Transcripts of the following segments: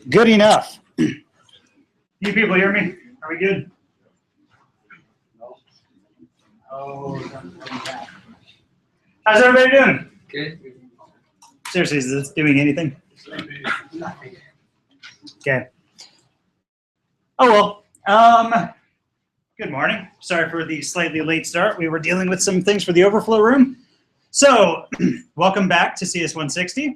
Good enough. You people hear me? Are we good? Oh, how's everybody doing? Good. Seriously, is this doing anything? Okay. Oh well. Good morning. Sorry for the slightly late start. We were dealing with some things for the overflow room. So, welcome back to CS160.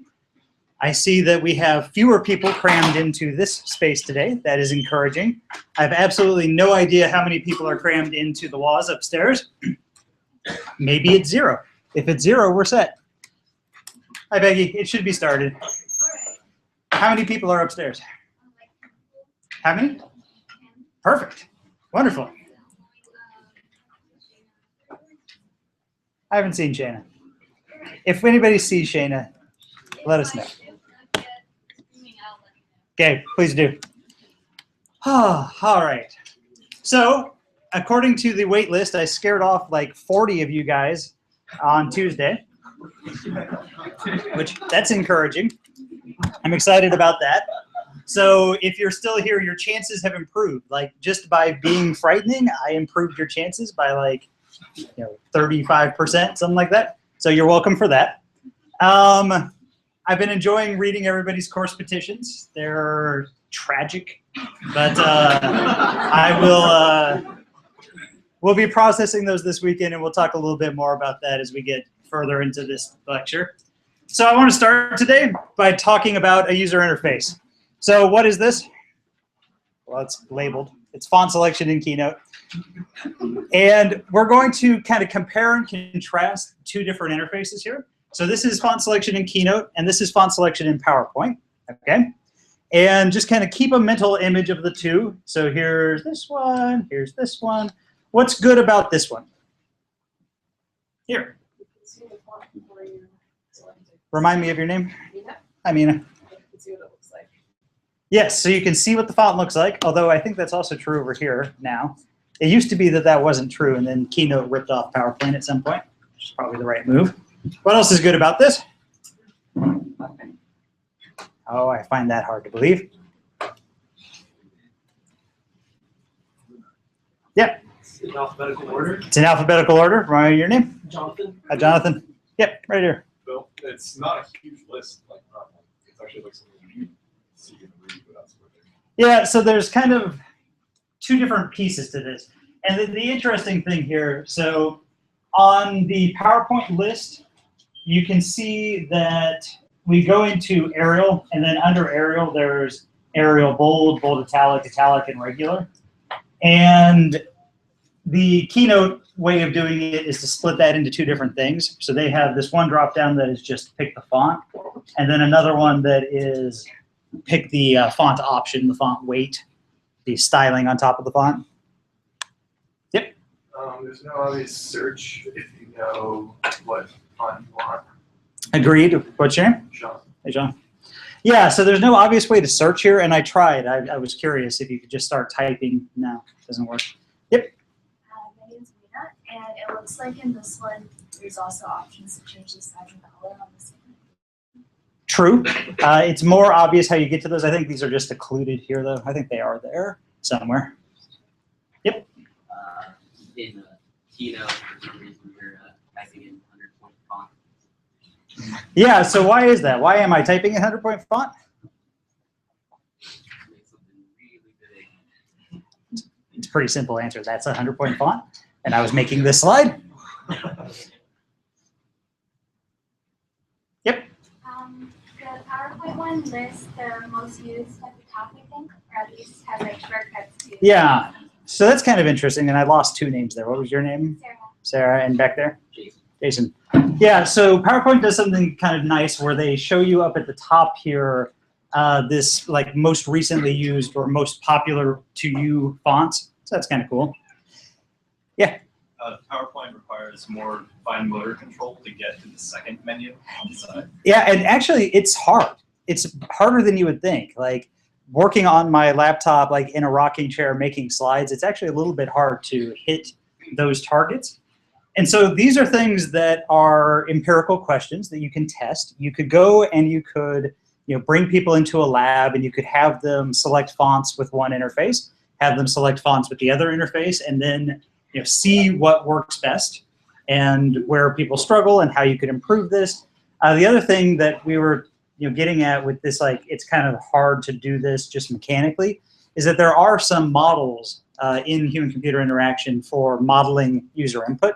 I see that we have fewer people crammed into this space today. That is encouraging. I have absolutely no idea how many people are crammed into the walls upstairs. Maybe it's 0. If it's 0, we're set. Hi, Becky. It should be started. How many people are upstairs? How many? Perfect. Wonderful. I haven't seen Shayna. If anybody sees Shayna, let us know. Okay, please do. All right. So, according to the wait list, I scared off like 40 of you guys on Tuesday, which that's encouraging. I'm excited about that. So if you're still here, your chances have improved. Like just by being frightening, I improved your chances by like 35%, something like that. So you're welcome for that. I've been enjoying reading everybody's course petitions. They're tragic, but we'll be processing those this weekend, and we'll talk a little bit more about that as we get further into this lecture. So I want to start today by talking about a user interface. So what is this? Well, it's labeled. It's font selection in Keynote. And we're going to kind of compare and contrast 2 different interfaces here. So this is font selection in Keynote, and this is font selection in PowerPoint, okay? And just kind of keep a mental image of the 2. So here's this one, here's this one. What's good about this one? Here. Remind me of your name? Mina. Hi, Mina. See what it looks like. Yes, so you can see what the font looks like, although I think that's also true over here now. It used to be that that wasn't true, and then Keynote ripped off PowerPoint at some point, which is probably the right move. What else is good about this? Oh, I find that hard to believe. Yep. It's in alphabetical order. It's in alphabetical order. Remind me your name? Jonathan. Hi, Jonathan. Yep, right here. Bill, it's not a huge list. Like, it's actually like something you see and read without switching. Yeah, so there's kind of 2 different pieces to this. And the interesting thing here, so on the PowerPoint list, you can see that we go into Arial, and then under Arial, there's Arial bold, bold italic, italic, and regular. And the Keynote way of doing it is to split that into 2 different things. So they have this one drop down that is just pick the font, and then another one that is pick the font option, the font weight, the styling on top of the font. Yep. There's no obvious search if you know what font you want. Agreed. What's your name? Sean. Hey, John. Yeah, so there's no obvious way to search here, and I tried. I was curious if you could just start typing. No, it doesn't work. Yep. My name's Mina, and it looks like in this one, there's also options to change the size and color on the same. True. It's more obvious how you get to those. I think these are just occluded here, though. I think they are there somewhere. Yep. In the Keynote, for some reason, you're typing in 100-point font. Yeah, so why is that? Why am I typing in 100-point font? Make something really big. It's a pretty simple answer. That's a 100-point font, and I was making this slide. Yep. The PowerPoint one lists the most used at the top, I think, or at least has like shortcuts too. Yeah. So that's kind of interesting, and I lost 2 names there. What was your name? Sarah. Sarah, and back there? Jason. Jason. Yeah, so PowerPoint does something kind of nice where they show you up at the top here this like most recently used or most popular to you fonts. So that's kind of cool. Yeah. PowerPoint requires more fine motor control to get to the second menu on the side. Yeah, and actually it's hard. It's harder than you would think. Like working on my laptop, like in a rocking chair, making slides, it's actually a little bit hard to hit those targets. And so these are things that are empirical questions that you can test. You could go and you could bring people into a lab and you could have them select fonts with one interface, have them select fonts with the other interface, and then see what works best and where people struggle and how you could improve this. The other thing that we were getting at with this, like it's kind of hard to do this just mechanically, is that there are some models in human-computer interaction for modeling user input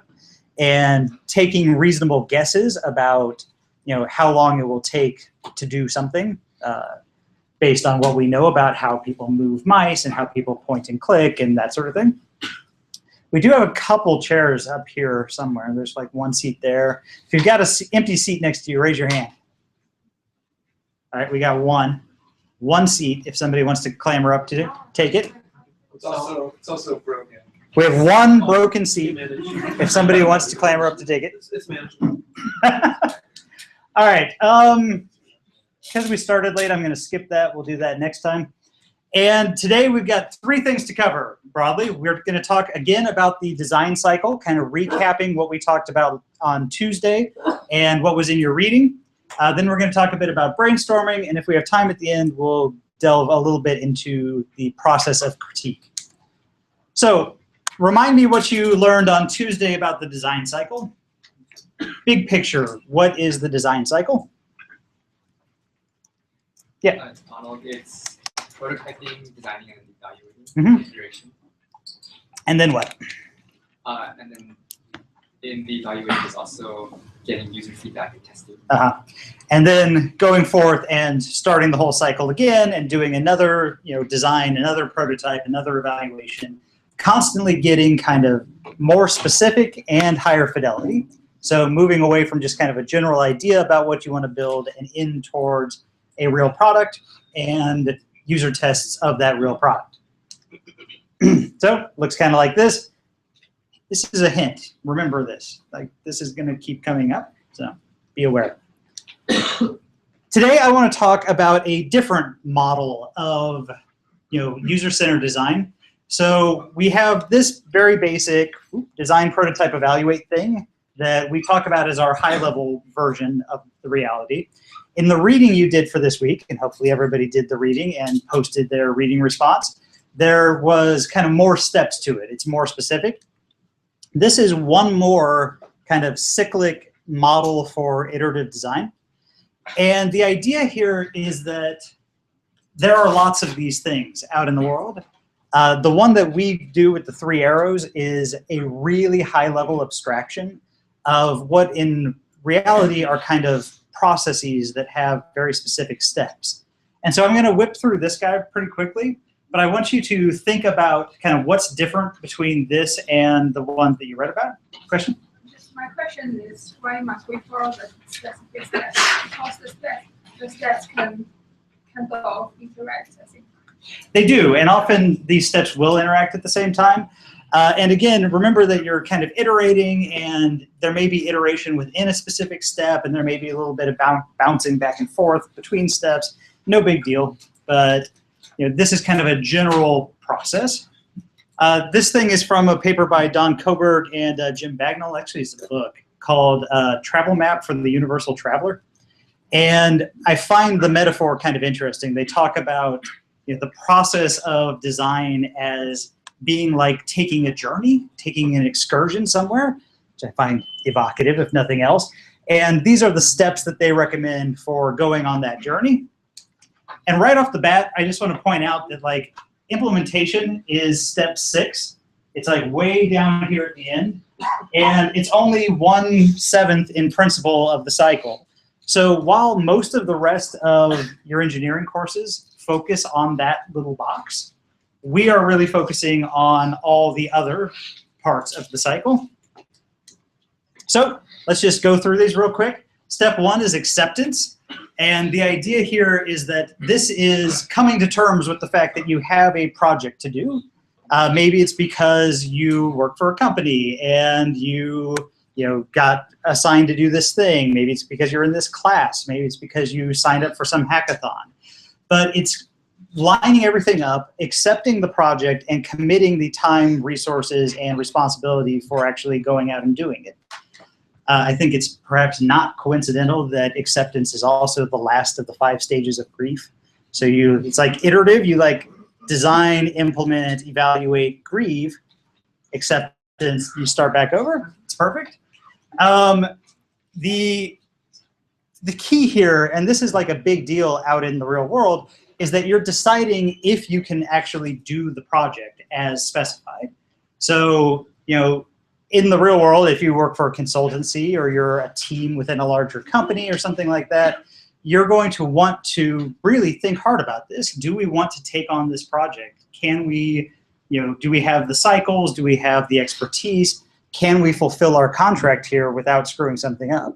and taking reasonable guesses about how long it will take to do something based on what we know about how people move mice and how people point and click and that sort of thing. We do have a couple chairs up here somewhere. There's like one seat there. If you've got an empty seat next to you, raise your hand. All right, we got one seat. If somebody wants to clamber up to take it. It's also broken. We have one broken seat. If somebody wants to clamber up to take it. It's manageable. All right. Because we started late, I'm going to skip that. We'll do that next time. And today we've got 3 things to cover broadly. We're going to talk again about the design cycle, kind of recapping what we talked about on Tuesday and what was in your reading. Then we're going to talk a bit about brainstorming. And if we have time at the end, we'll delve a little bit into the process of critique. So remind me what you learned on Tuesday about the design cycle. Big picture, what is the design cycle? Yeah. It's prototyping, designing, and evaluating iteration. And then what? And then in the evaluation is also getting user feedback and testing. And then going forth and starting the whole cycle again and doing another design, another prototype, another evaluation, constantly getting kind of more specific and higher fidelity. So moving away from just kind of a general idea about what you want to build and in towards a real product and user tests of that real product. So looks kind of like this. This is a hint. Remember this. Like this is going to keep coming up, so be aware. Today I want to talk about a different model of user-centered design. So we have this very basic design, prototype, evaluate thing that we talk about as our high-level version of the reality. In the reading you did for this week, and hopefully everybody did the reading and posted their reading response, there was kind of more steps to it. It's more specific. This is one more kind of cyclic model for iterative design. And the idea here is that there are lots of these things out in the world. The one that we do with the 3 arrows is a really high-level abstraction of what in reality are kind of processes that have very specific steps. And so I'm going to whip through this guy pretty quickly, but I want you to think about kind of what's different between this and the one that you read about. Question? My question is, why must we follow the specific steps? Because the steps can both interact, I think. They do, and often these steps will interact at the same time. And again, remember that you're kind of iterating, and there may be iteration within a specific step, and there may be a little bit of bouncing back and forth between steps. No big deal, but this is kind of a general process. This thing is from a paper by Don Koberg and Jim Bagnall. Actually, it's a book called Travel Map for the Universal Traveler. And I find the metaphor kind of interesting. They talk about the process of design as being like taking a journey, taking an excursion somewhere, which I find evocative, if nothing else. And these are the steps that they recommend for going on that journey. And right off the bat, I just want to point out that like implementation is step 6. It's like way down here at the end. And it's only 1/7 in principle of the cycle. So while most of the rest of your engineering courses focus on that little box, we are really focusing on all the other parts of the cycle. So let's just go through these real quick. Step 1 is acceptance. And the idea here is that this is coming to terms with the fact that you have a project to do. Maybe it's because you work for a company and you got assigned to do this thing. Maybe it's because you're in this class. Maybe it's because you signed up for some hackathon. But it's lining everything up, accepting the project, and committing the time, resources, and responsibility for actually going out and doing it. I think it's perhaps not coincidental that acceptance is also the last of the 5 stages of grief. So it's like iterative. You like design, implement, evaluate, grieve. Acceptance, you start back over. It's perfect. The key here, and this is like a big deal out in the real world, is that you're deciding if you can actually do the project as specified. So, in the real world, if you work for a consultancy or you're a team within a larger company or something like that, you're going to want to really think hard about this. Do we want to take on this project? Can we, do we have the cycles? Do we have the expertise? Can we fulfill our contract here without screwing something up?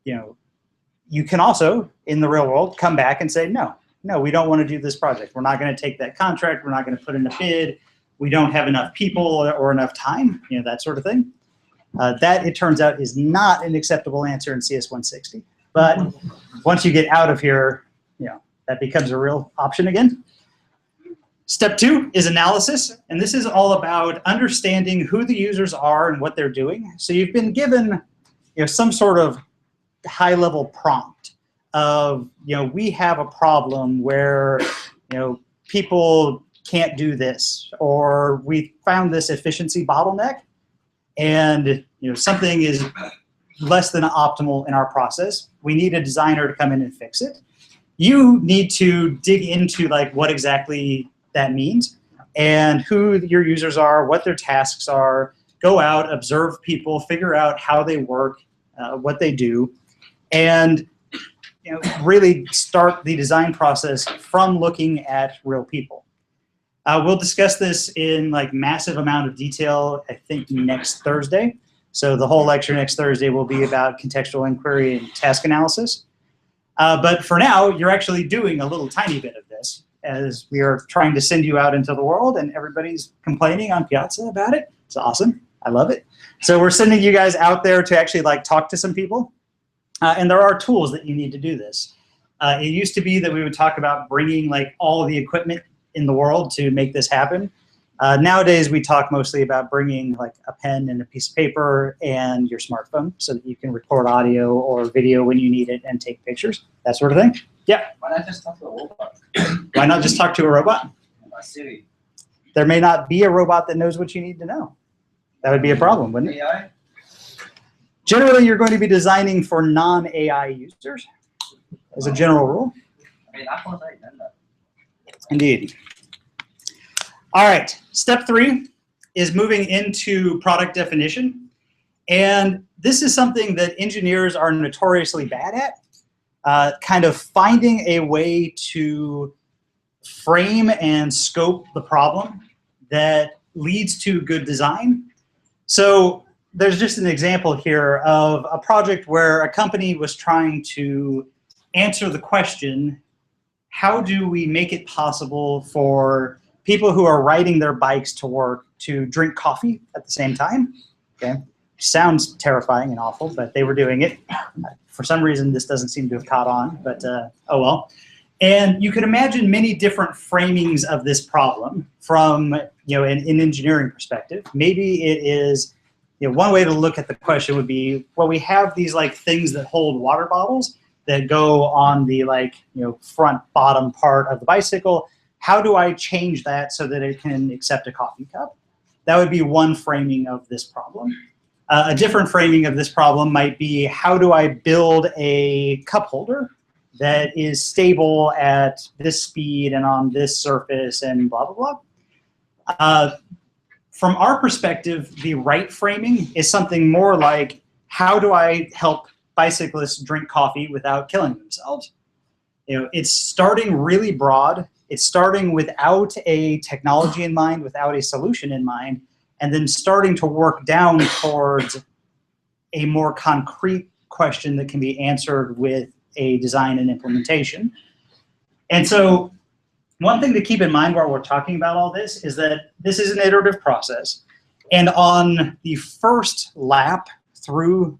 You can also, in the real world, come back and say, no, we don't want to do this project. We're not going to take that contract. We're not going to put in a bid. We don't have enough people or enough time, that sort of thing. That, it turns out, is not an acceptable answer in CS160. But once you get out of here, that becomes a real option again. Step 2 is analysis, and this is all about understanding who the users are and what they're doing. So you've been given some sort of high-level prompt of, we have a problem where, people can't do this, or we found this efficiency bottleneck, and something is less than optimal in our process. We need a designer to come in and fix it. You need to dig into what exactly that means and who your users are, what their tasks are, go out, observe people, figure out how they work, what they do, and really start the design process from looking at real people. We'll discuss this in massive amount of detail, I think, next Thursday. So the whole lecture next Thursday will be about contextual inquiry and task analysis. But for now, you're actually doing a little tiny bit of this as we are trying to send you out into the world, and everybody's complaining on Piazza about it. It's awesome. I love it. So we're sending you guys out there to actually talk to some people. And there are tools that you need to do this. It used to be that we would talk about bringing all the equipment in the world to make this happen. Nowadays, we talk mostly about bringing a pen and a piece of paper and your smartphone so that you can record audio or video when you need it and take pictures, that sort of thing. Yeah? Why not just talk to a robot? Why not just talk to a robot? Siri. There may not be a robot that knows what you need to know. That would be a problem, wouldn't it? AI? Generally, you're going to be designing for non-AI users as a general rule. I mean, Apple's already done that. Indeed. All right, step 3 is moving into product definition. And this is something that engineers are notoriously bad at, kind of finding a way to frame and scope the problem that leads to good design. So there's just an example here of a project where a company was trying to answer the question, how do we make it possible for people who are riding their bikes to work to drink coffee at the same time? Okay, sounds terrifying and awful, but they were doing it. For some reason, this doesn't seem to have caught on, but oh well. And you can imagine many different framings of this problem from an engineering perspective. Maybe it is, one way to look at the question would be, well, we have these things that hold water bottles that go on the front bottom part of the bicycle. How do I change that so that it can accept a coffee cup? That would be one framing of this problem. A different framing of this problem might be, how do I build a cup holder that is stable at this speed and on this surface and blah, blah, blah. From our perspective, the right framing is something more like, how do I help bicyclists drink coffee without killing themselves? It's starting really broad. It's starting without a technology in mind, without a solution in mind, and then starting to work down towards a more concrete question that can be answered with a design and implementation. And so one thing to keep in mind while we're talking about all this is that this is an iterative process. And on the first lap through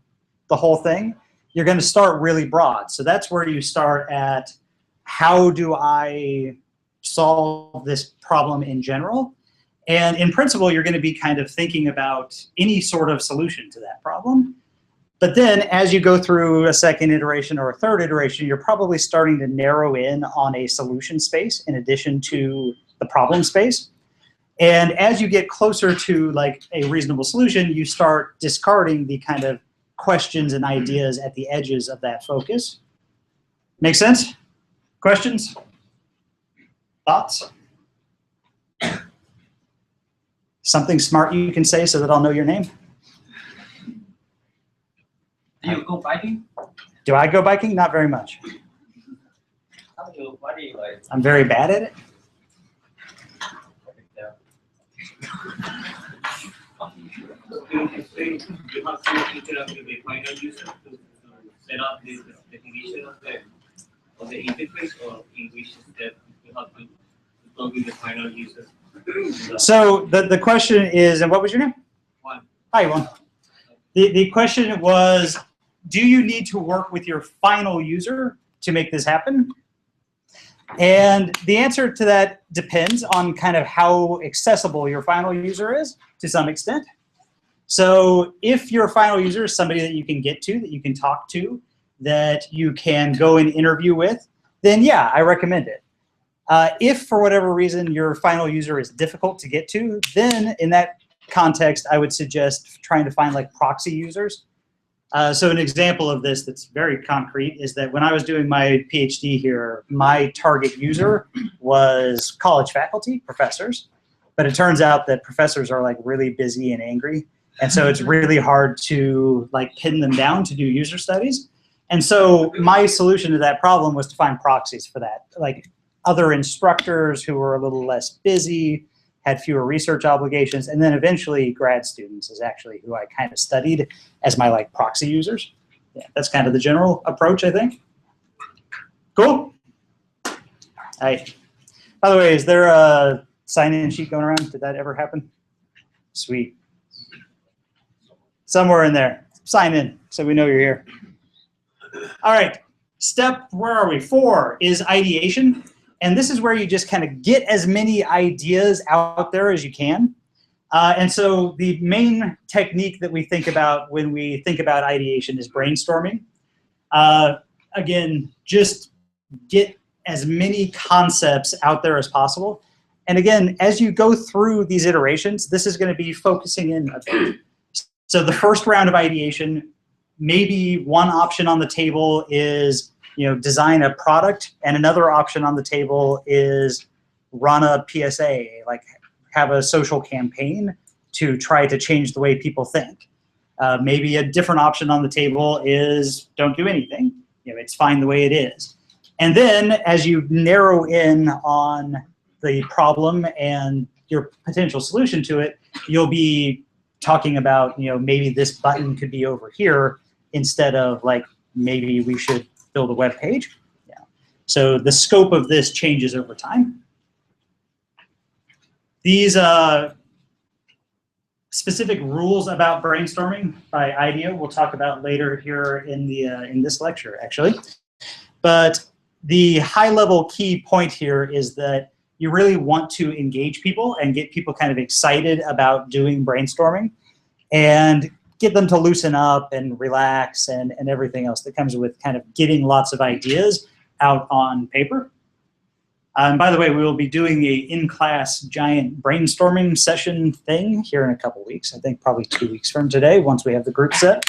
the whole thing, you're going to start really broad. So that's where you start at, how do I solve this problem in general? And in principle, you're going to be kind of thinking about any sort of solution to that problem. But then as you go through a second iteration or a third iteration, you're probably starting to narrow in on a solution space in addition to the problem space. And as you get closer to like a reasonable solution, you start discarding the kind of questions and ideas at the edges of that focus. Make sense? Questions? Thoughts? Something smart you can say so that I'll know your name? Do you go biking? Do I go biking? Not very much. Why do you like? I'm very bad at it. You have to interact with the final user to set up the definition of the interface, or in which step you have to talk with the final user. So the question is, and what was your name? Juan. Hi, Juan. The question was, do you need to work with your final user to make this happen? And the answer to that depends on kind of how accessible your final user is to some extent. So if your final user is somebody that you can get to, that you can talk to, that you can go and interview with, then yeah, I recommend it. If for whatever reason your final user is difficult to get to, then in that context, I would suggest trying to find like proxy users. So an example of this that's very concrete is that when I was doing my PhD here, my target user was college faculty, professors. But it turns out that professors are like really busy and angry. And so it's really hard to like pin them down to do user studies. And so my solution to that problem was to find proxies for that. Like other instructors who were a little less busy, had fewer research obligations, and then eventually grad students is actually who I kind of studied as my like proxy users. Yeah, that's kind of the general approach, I think. Cool? All right. By the way, is there a sign-in sheet going around? Did that ever happen? Sweet. Somewhere in there. Sign in so we know you're here. All right. Step, where are we? 4 is ideation. And this is where you just kind of get as many ideas out there as you can. And so the main technique that we think about when we think about ideation is brainstorming. Again, just get as many concepts out there as possible. And again, as you go through these iterations, this is going to be focusing in a bit. So the first round of ideation, maybe one option on the table is design a product, and another option on the table is run a PSA, like have a social campaign to try to change the way people think. Maybe a different option on the table is don't do anything. It's fine the way it is. And then as you narrow in on the problem and your potential solution to it, you'll be talking about, maybe this button could be over here instead of like, maybe we should build a web page. Yeah. So the scope of this changes over time. These specific rules about brainstorming by IDEO we'll talk about later here in the in this lecture, actually. But the high-level key point here is that you really want to engage people and get people kind of excited about doing brainstorming and get them to loosen up and relax and everything else that comes with kind of getting lots of ideas out on paper. And by the way, we will be doing a in-class giant brainstorming session thing here in a couple weeks. I think probably 2 weeks from today, once we have the group set.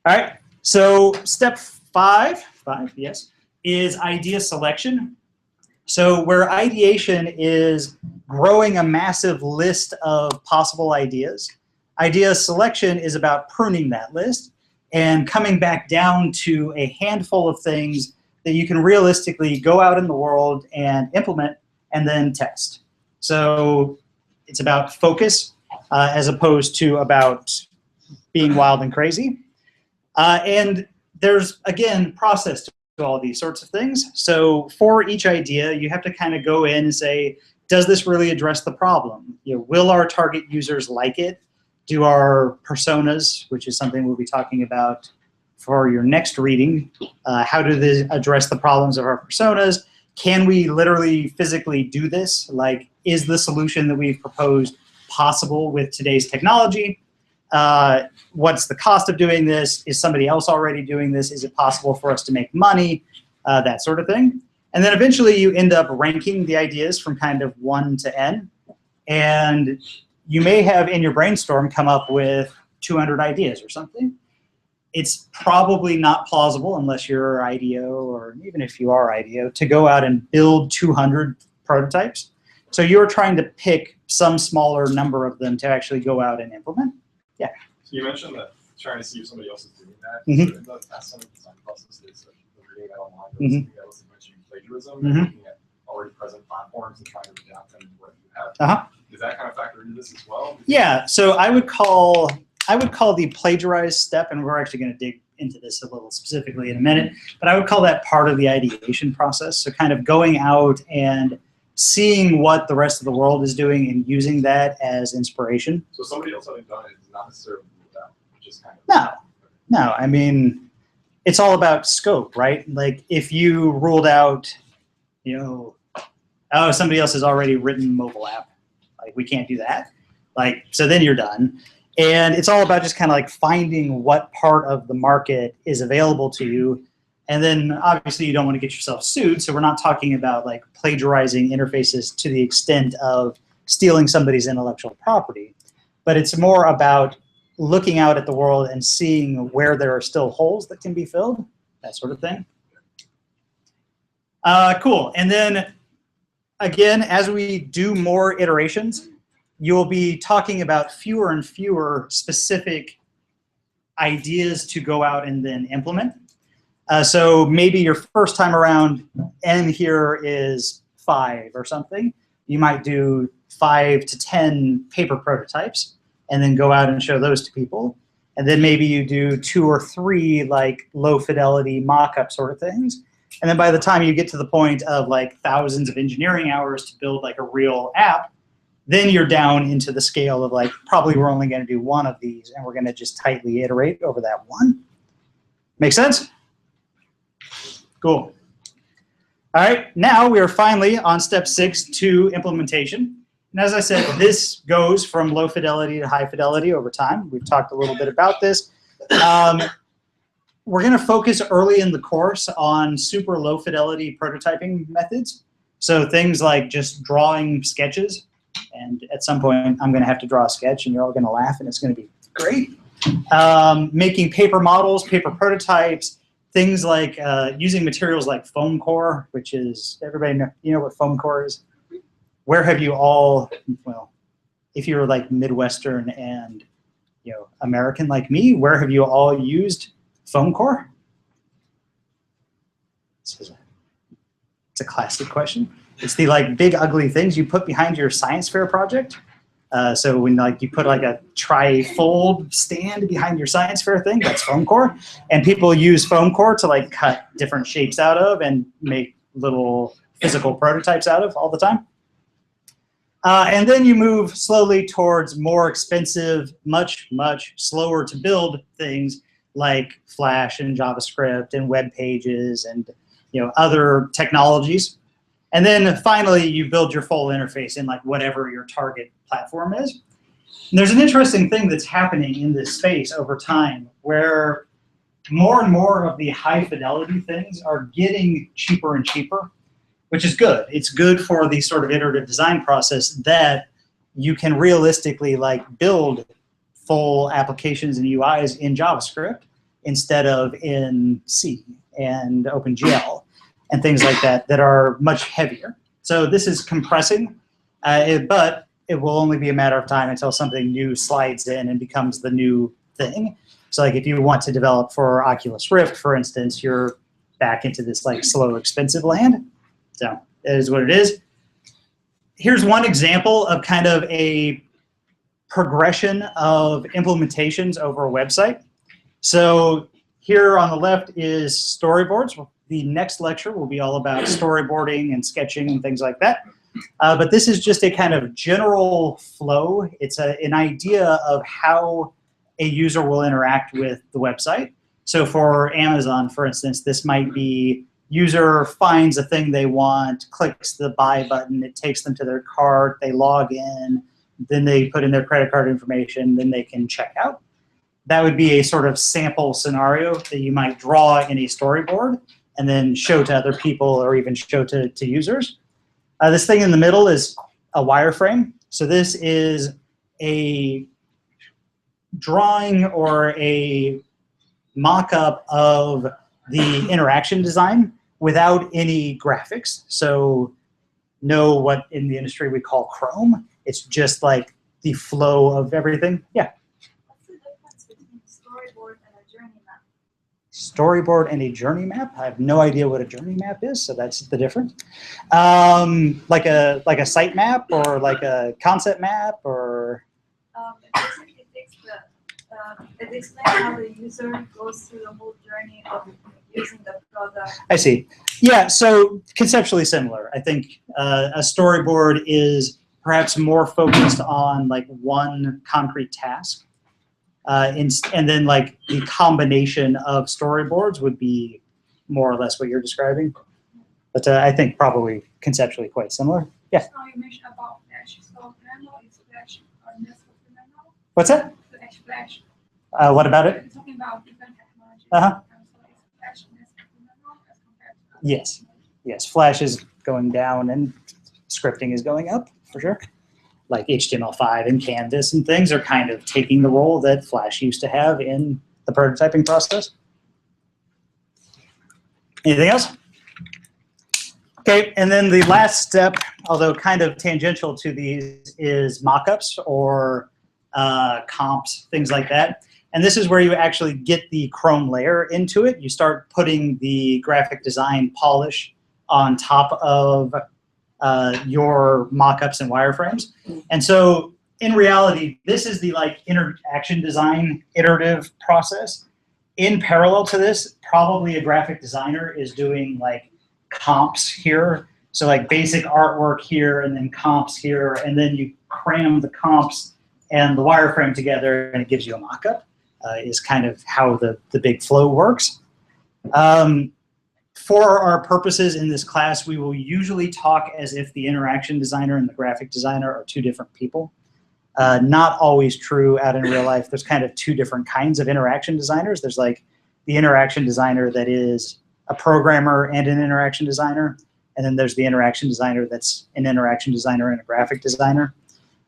All right, so step 5, yes, is idea selection. So where ideation is growing a massive list of possible ideas, idea selection is about pruning that list and coming back down to a handful of things that you can realistically go out in the world and implement and then test. So it's about focus as opposed to about being wild and crazy. And there's, again, process to all these sorts of things. So for each idea, you have to kind of go in and say, does this really address the problem? Will our target users like it? Do our personas, which is something we'll be talking about for your next reading. How do they address the problems of our personas? Can we literally physically do this? Like, is the solution that we've proposed possible with today's technology? What's the cost of doing this? Is somebody else already doing this? Is it possible for us to make money? That sort of thing. And then eventually you end up ranking the ideas from kind of 1 to n. And you may have in your brainstorm come up with 200 ideas or something. It's probably not plausible unless you're IDEO, or even if you are IDEO, to go out and build 200 prototypes. So you're trying to pick some smaller number of them to actually go out and implement. Yeah. So you mentioned that trying to see if somebody else is doing that. Mhm. So in the asset design process, is reading that online, Mhm. that was mentioning plagiarism, Mhm. and looking at already present platforms and trying to adapt them to what you have. Uh-huh. Does that kind of factor into this as well? Yeah, so I would call the plagiarized step, and we're actually going to dig into this a little specifically in a minute, but I would call that part of the ideation process. So kind of going out and seeing what the rest of the world is doing and using that as inspiration. So somebody else having done it is not necessarily ruled out, just kind of. No, I mean, it's all about scope, right? Like if you ruled out, oh, somebody else has already written mobile app, like we can't do that. Like, so then you're done. And it's all about just kind of like finding what part of the market is available to you. And then obviously you don't want to get yourself sued. So we're not talking about like plagiarizing interfaces to the extent of stealing somebody's intellectual property. But it's more about looking out at the world and seeing where there are still holes that can be filled, that sort of thing. Cool. And then again, as we do more iterations, you'll be talking about fewer and fewer specific ideas to go out and then implement. So maybe your first time around, N here is 5 or something. You might do 5 to 10 paper prototypes and then go out and show those to people. And then maybe you do 2 or 3 like low fidelity mock-up sort of things. And then by the time you get to the point of like thousands of engineering hours to build like a real app, then you're down into the scale of like, probably we're only going to do 1 of these and we're going to just tightly iterate over that 1. Make sense? Cool. All right, now we are finally on step 6 to implementation. And as I said, this goes from low fidelity to high fidelity over time. We've talked a little bit about this. We're going to focus early in the course on super low fidelity prototyping methods. So things like just drawing sketches. And at some point, I'm going to have to draw a sketch, and you're all going to laugh, and it's going to be great. Making paper models, paper prototypes, things like using materials like foam core, which is, everybody know what foam core is? Where have you all, well, if you're like Midwestern and American like me, where have you all used foam core? It's a classic question. It's the like big ugly things you put behind your science fair project. So when like you put like a tri-fold stand behind your science fair thing, that's foam core. And people use foam core to like cut different shapes out of and make little physical prototypes out of all the time. And then you move slowly towards more expensive, much, much slower to build things like Flash and JavaScript and web pages and other technologies. And then finally, you build your full interface in like whatever your target platform is. And there's an interesting thing that's happening in this space over time where more and more of the high fidelity things are getting cheaper and cheaper, which is good. It's good for the sort of iterative design process that you can realistically like build full applications and UIs in JavaScript instead of in C and OpenGL. And things like that that are much heavier. So this is compressing, but it will only be a matter of time until something new slides in and becomes the new thing. So like if you want to develop for Oculus Rift, for instance, you're back into this like slow, expensive land. So that is what it is. Here's one example of kind of a progression of implementations over a website. So here on the left is storyboards. The next lecture will be all about storyboarding and sketching and things like that. But this is just a kind of general flow. It's an idea of how a user will interact with the website. So for Amazon, for instance, this might be user finds a thing they want, clicks the buy button, it takes them to their cart, they log in, then they put in their credit card information, then they can check out. That would be a sort of sample scenario that you might draw in a storyboard and then show to other people or even show to users. This thing in the middle is a wireframe. So this is a drawing or a mock-up of the interaction design without any graphics. So know what in the industry we call Chrome. It's just like the flow of everything. Yeah. What's the difference between storyboard and a journey map? Storyboard and a journey map. I have no idea what a journey map is, so that's the difference. Like a site map or like a concept map or. Basically, it explains how the user goes through the whole journey of using the product. I see. Yeah, so conceptually similar. I think a storyboard is perhaps more focused on like one concrete task. And then like the combination of storyboards would be more or less what you're describing. But I think probably conceptually quite similar. Yeah. So you mentioned about Flash. So Nano is Flash or Nest of Nano? What's that? Flash. What about it? We're talking about different technologies. Uh-huh. So is Flash Nest of Nano as compared to Yes. Yes, Flash is going down and scripting is going up, for sure. Like HTML5 and Canvas and things are kind of taking the role that Flash used to have in the prototyping process. Anything else? Okay, and then the last step, although kind of tangential to these, is mockups or comps, things like that. And this is where you actually get the Chrome layer into it. You start putting the graphic design polish on top of your mockups and wireframes. And so in reality, this is the like interaction design iterative process. In parallel to this, probably a graphic designer is doing like comps here. So like basic artwork here and then comps here, and then you cram the comps and the wireframe together and it gives you a mockup, is kind of how the big flow works. For our purposes in this class, we will usually talk as if the interaction designer and the graphic designer are two different people. Not always true out in real life. There's kind of two different kinds of interaction designers. There's like the interaction designer that is a programmer and an interaction designer. And then there's the interaction designer that's an interaction designer and a graphic designer.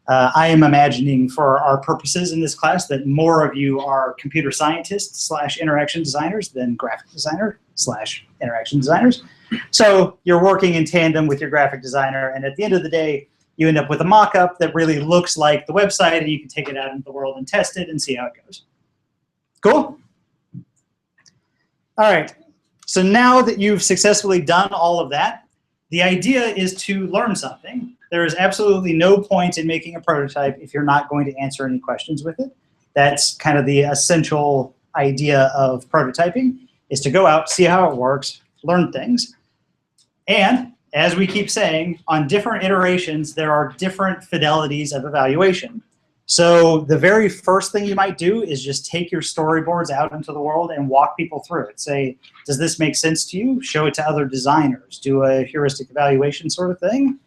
I am imagining for our purposes in this class that more of you are computer scientists / interaction designers than graphic designer / interaction designers. So you're working in tandem with your graphic designer, and at the end of the day, you end up with a mock-up that really looks like the website, and you can take it out into the world and test it and see how it goes. Cool? All right. So now that you've successfully done all of that, the idea is to learn something. There is absolutely no point in making a prototype if you're not going to answer any questions with it. That's kind of the essential idea of prototyping, is to go out, see how it works, learn things. And as we keep saying, on different iterations, there are different fidelities of evaluation. So the very first thing you might do is just take your storyboards out into the world and walk people through it. Say, does this make sense to you? Show it to other designers. Do a heuristic evaluation sort of thing.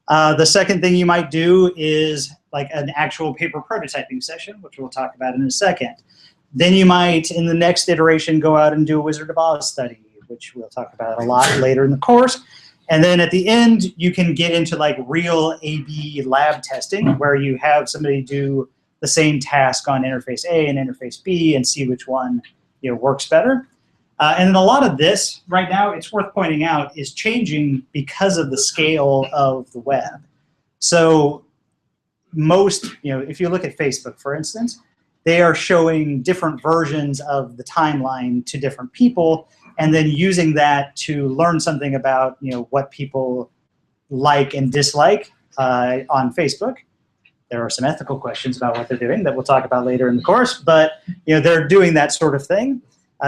The second thing you might do is like an actual paper prototyping session, which we'll talk about in a second. Then you might, in the next iteration, go out and do a Wizard of Oz study, which we'll talk about a lot later in the course. And then at the end, you can get into like real A/B lab testing, where you have somebody do the same task on interface A and interface B and see which one works better. And a lot of this right now, it's worth pointing out, is changing because of the scale of the web. So most, if you look at Facebook, for instance, they are showing different versions of the timeline to different people, and then using that to learn something about what people like and dislike on Facebook. There are some ethical questions about what they're doing that we'll talk about later in the course, but they're doing that sort of thing.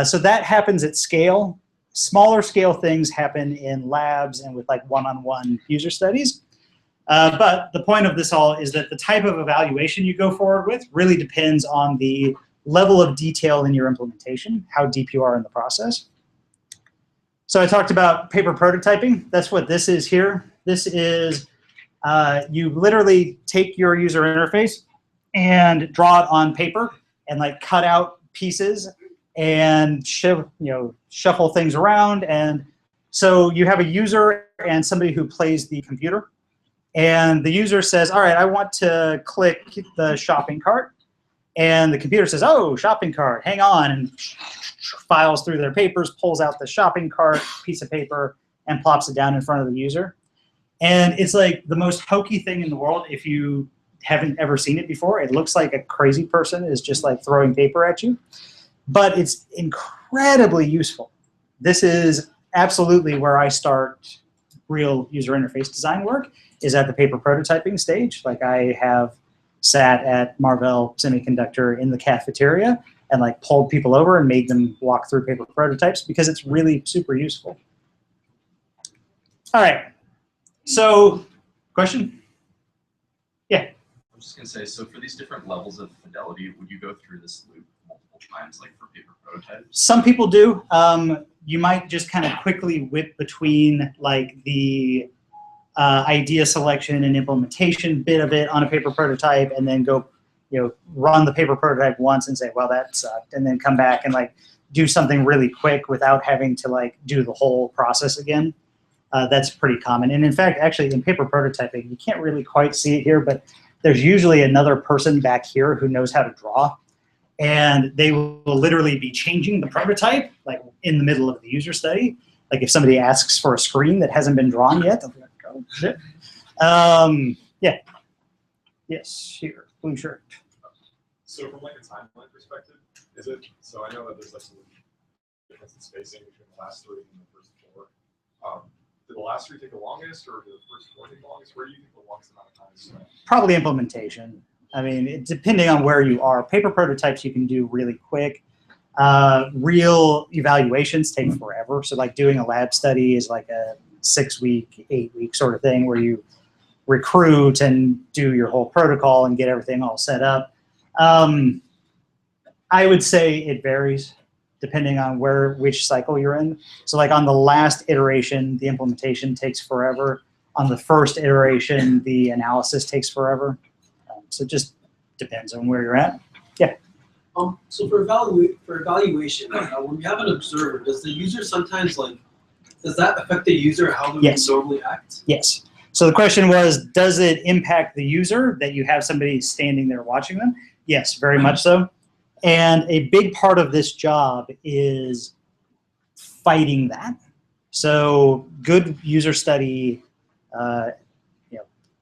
So that happens at scale. Smaller scale things happen in labs and with like one-on-one user studies. But the point of this all is that the type of evaluation you go forward with really depends on the level of detail in your implementation, how deep you are in the process. So I talked about paper prototyping. That's what this is here. This is, you literally take your user interface and draw it on paper and like cut out pieces and shuffle things around. And so you have a user and somebody who plays the computer. And the user says, all right, I want to click the shopping cart. And the computer says, oh, shopping cart, hang on, and files through their papers, pulls out the shopping cart piece of paper, and plops it down in front of the user. And it's like the most hokey thing in the world if you haven't ever seen it before. It looks like a crazy person is just like throwing paper at you. But it's incredibly useful. This is absolutely where I start real user interface design work, is at the paper prototyping stage. Like I have sat at Marvell Semiconductor in the cafeteria and like pulled people over and made them walk through paper prototypes because it's really super useful. All right, so question? Yeah. I was just gonna say, so for these different levels of fidelity, would you go through this loop multiple times, like for paper prototypes? Some people do. You might just kind of quickly whip between like the idea selection and implementation bit of it on a paper prototype, and then go, run the paper prototype once and say, well, that sucked, and then come back and like do something really quick without having to like do the whole process again. That's pretty common. And in fact, actually in paper prototyping, you can't really quite see it here, but there's usually another person back here who knows how to draw. And they will literally be changing the prototype like in the middle of the user study. Like if somebody asks for a screen that hasn't been drawn yet, they'll be like, oh, shit. Yeah. Yes, here, blue shirt. So from like a timeline perspective, is it, so I know that there's like some difference in spacing between the last three and the first four. Did the last three take the longest, or did the first four take the longest? Where do you think the longest amount of time is spent? Probably implementation. I mean, depending on where you are. Paper prototypes you can do really quick. Real evaluations take forever. So like doing a lab study is like a 6-week, 8-week sort of thing where you recruit and do your whole protocol and get everything all set up. I would say it varies depending on which cycle you're in. So like on the last iteration, the implementation takes forever. On the first iteration, the analysis takes forever. So it just depends on where you're at. Yeah. So for evaluation, when we have an observer, does the user sometimes does that affect the user how they Yes. normally act? Yes. So the question was, does it impact the user that you have somebody standing there watching them? Yes, very much so. And a big part of this job is fighting that. So good user study,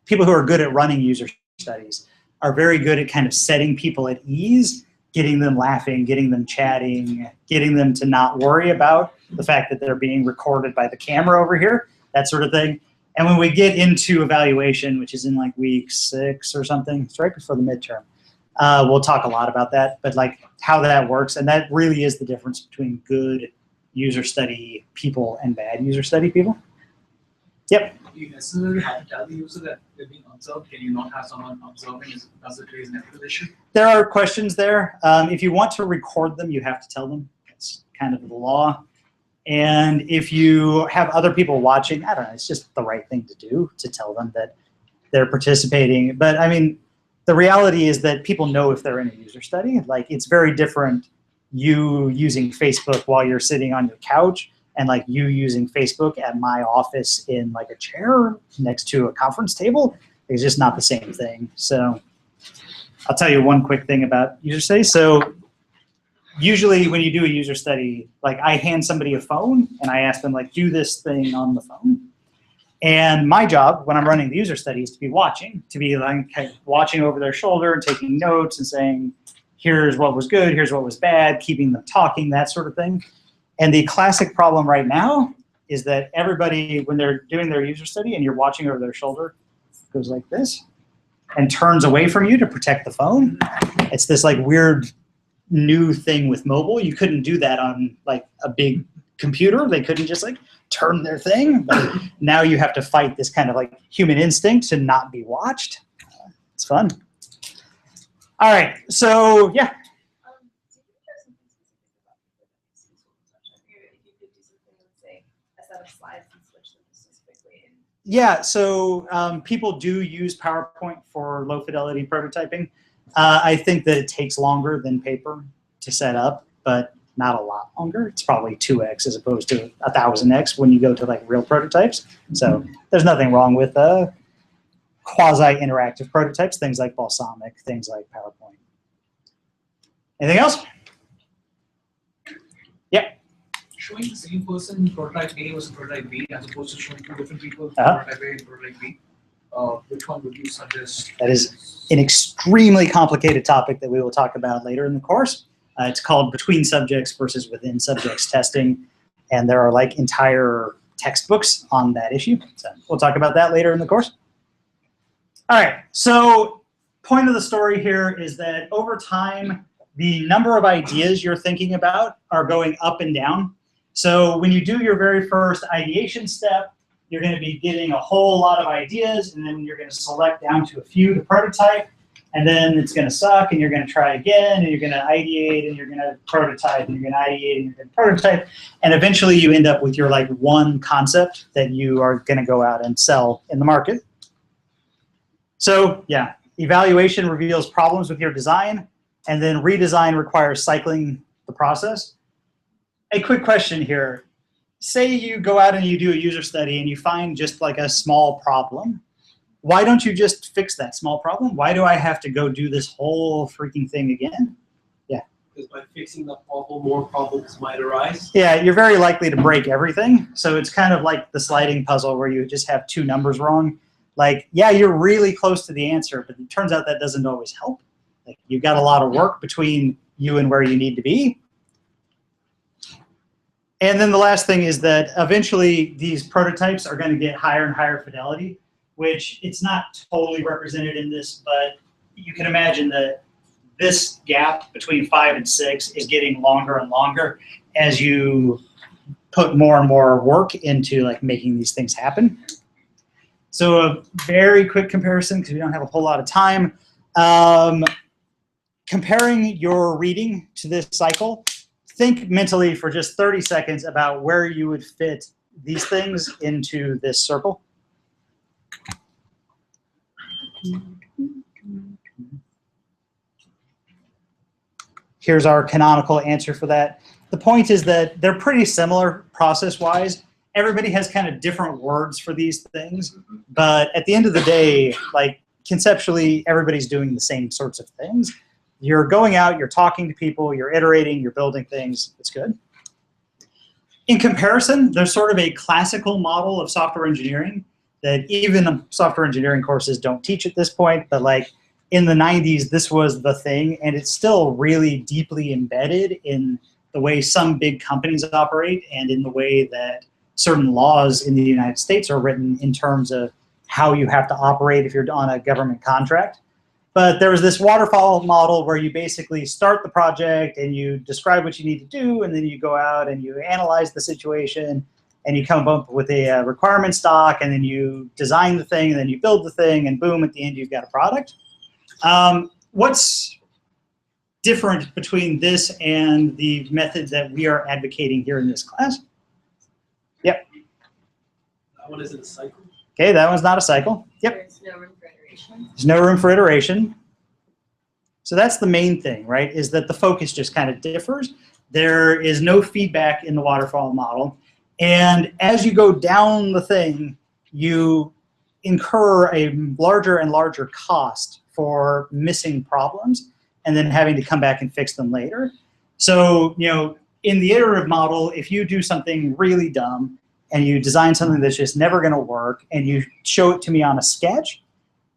people who are good at running user studies are very good at kind of setting people at ease, getting them laughing, getting them chatting, getting them to not worry about the fact that they're being recorded by the camera over here, that sort of thing. And when we get into evaluation, which is in like week 6 or something, it's right before the midterm, we'll talk a lot about that, but like how that works. And that really is the difference between good user study people and bad user study people. Yep. Do you necessarily have to tell the user that they're being observed? Can you not have someone observing? Does it raise an ethical issue? There are questions there. If you want to record them, you have to tell them. It's kind of the law. And if you have other people watching, I don't know, it's just the right thing to do to tell them that they're participating. But I mean, the reality is that people know if they're in a user study. Like it's very different you using Facebook while you're sitting on your couch and like you using Facebook at my office in like a chair next to a conference table. It's just not the same thing. So I'll tell you one quick thing about user studies. So usually when you do a user study, like I hand somebody a phone and I ask them like, do this thing on the phone. And my job when I'm running the user study is to be watching, to be like watching over their shoulder and taking notes and saying, here's what was good, here's what was bad, keeping them talking, that sort of thing. And the classic problem right now is that everybody, when they're doing their user study and you're watching over their shoulder, goes like this and turns away from you to protect the phone. It's this like weird new thing with mobile. You couldn't do that on like a big computer. They couldn't just like turn their thing. But now you have to fight this kind of like human instinct to not be watched. It's fun. All right, so yeah. slides and switch them just quickly. Yeah, so people do use PowerPoint for low fidelity prototyping. I think that it takes longer than paper to set up, but not a lot longer. It's probably 2x as opposed to 1,000x when you go to like real prototypes. So there's nothing wrong with quasi-interactive prototypes, things like Balsamic, things like PowerPoint. Anything else? Yep. Showing the same person prototype A versus prototype B as opposed to showing two different people prototype A and prototype B. Which one would you suggest? That is an extremely complicated topic that we will talk about later in the course. It's called between subjects versus within subjects testing. And there are like entire textbooks on that issue. So we'll talk about that later in the course. All right, so point of the story here is that over time, the number of ideas you're thinking about are going up and down. So when you do your very first ideation step, you're going to be getting a whole lot of ideas, and then you're going to select down to a few to prototype, and then it's going to suck, and you're going to try again, and you're going to ideate, and you're going to prototype, and you're going to ideate, and you're going to prototype, and eventually you end up with your like one concept that you are going to go out and sell in the market. So yeah, evaluation reveals problems with your design, and then redesign requires cycling the process. A quick question here. Say you go out and you do a user study and you find just like a small problem. Why don't you just fix that small problem? Why do I have to go do this whole freaking thing again? Yeah. Because by fixing the problem, more problems might arise. Yeah, you're very likely to break everything. So it's kind of like the sliding puzzle where you just have two numbers wrong. Like, yeah, you're really close to the answer, but it turns out that doesn't always help. Like, you've got a lot of work between you and where you need to be. And then the last thing is that eventually these prototypes are going to get higher and higher fidelity, which it's not totally represented in this, but you can imagine that this gap between 5 and 6 is getting longer and longer as you put more and more work into like making these things happen. So a very quick comparison, because we don't have a whole lot of time. Comparing your reading to this cycle, think mentally for just 30 seconds about where you would fit these things into this circle. Here's our canonical answer for that. The point is that they're pretty similar process-wise. Everybody has kind of different words for these things, but at the end of the day, like conceptually, everybody's doing the same sorts of things. You're going out, you're talking to people, you're iterating, you're building things. It's good. In comparison, there's sort of a classical model of software engineering that even software engineering courses don't teach at this point, but like in the 90s, this was the thing, and it's still really deeply embedded in the way some big companies operate and in the way that certain laws in the United States are written in terms of how you have to operate if you're on a government contract. But there was this waterfall model where you basically start the project and you describe what you need to do, and then you go out and you analyze the situation, and you come up with a requirement stock, and then you design the thing, and then you build the thing, and boom, at the end you've got a product. What's different between this and the method that we are advocating here in this class? Yep. That one isn't a cycle. Okay, that one's not a cycle. Yep. There's no room for iteration. There's no room for iteration. So that's the main thing, right, is that the focus just kind of differs. There is no feedback in the waterfall model. And as you go down the thing, you incur a larger and larger cost for missing problems and then having to come back and fix them later. So, you know, in the iterative model, if you do something really dumb and you design something that's just never going to work and you show it to me on a sketch,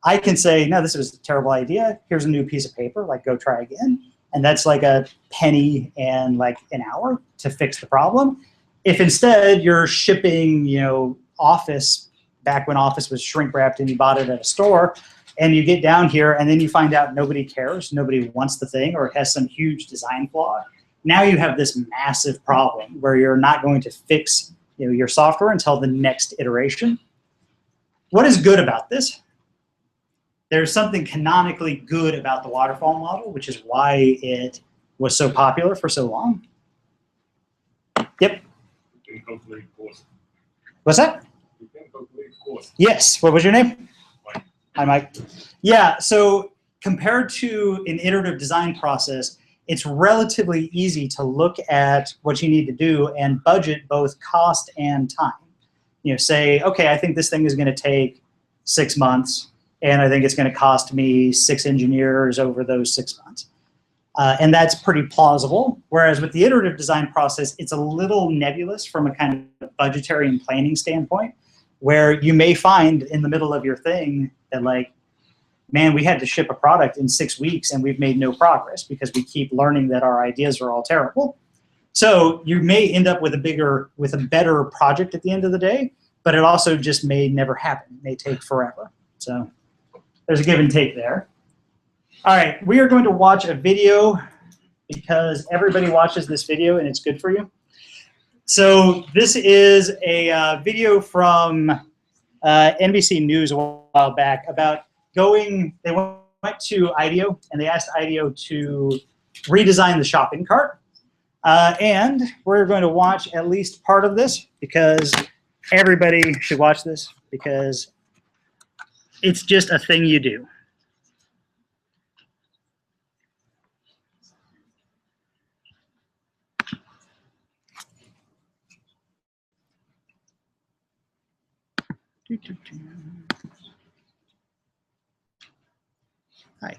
I can say, no, this was a terrible idea. Here's a new piece of paper, like go try again. And that's like a penny and like an hour to fix the problem. If instead you're shipping, you know, Office, back when Office was shrink wrapped and you bought it at a store, and you get down here and then you find out nobody cares, nobody wants the thing, or it has some huge design flaw. Now you have this massive problem where you're not going to fix, you know, your software until the next iteration. What is good about this? There's something canonically good about the waterfall model, which is why it was so popular for so long. Yep. What's that? You can hopefully, of course. Yes. What was your name? Mike. Hi, Mike. Yeah. So compared to an iterative design process, it's relatively easy to look at what you need to do and budget both cost and time. You know, say, okay, I think this thing is going to take 6 months, and I think it's going to cost me 6 engineers over those 6 months. And that's pretty plausible. Whereas with the iterative design process, it's a little nebulous from a kind of budgetary and planning standpoint, where you may find in the middle of your thing that, like, man, we had to ship a product in 6 weeks and we've made no progress because we keep learning that our ideas are all terrible. So you may end up with a better project at the end of the day, but it also just may never happen. It may take forever. So there's a give and take there. All right, we are going to watch a video because everybody watches this video and it's good for you. So this is a video from NBC News a while back about they went to IDEO and they asked IDEO to redesign the shopping cart. And we're going to watch at least part of this because everybody should watch this because it's just a thing you do. Hi.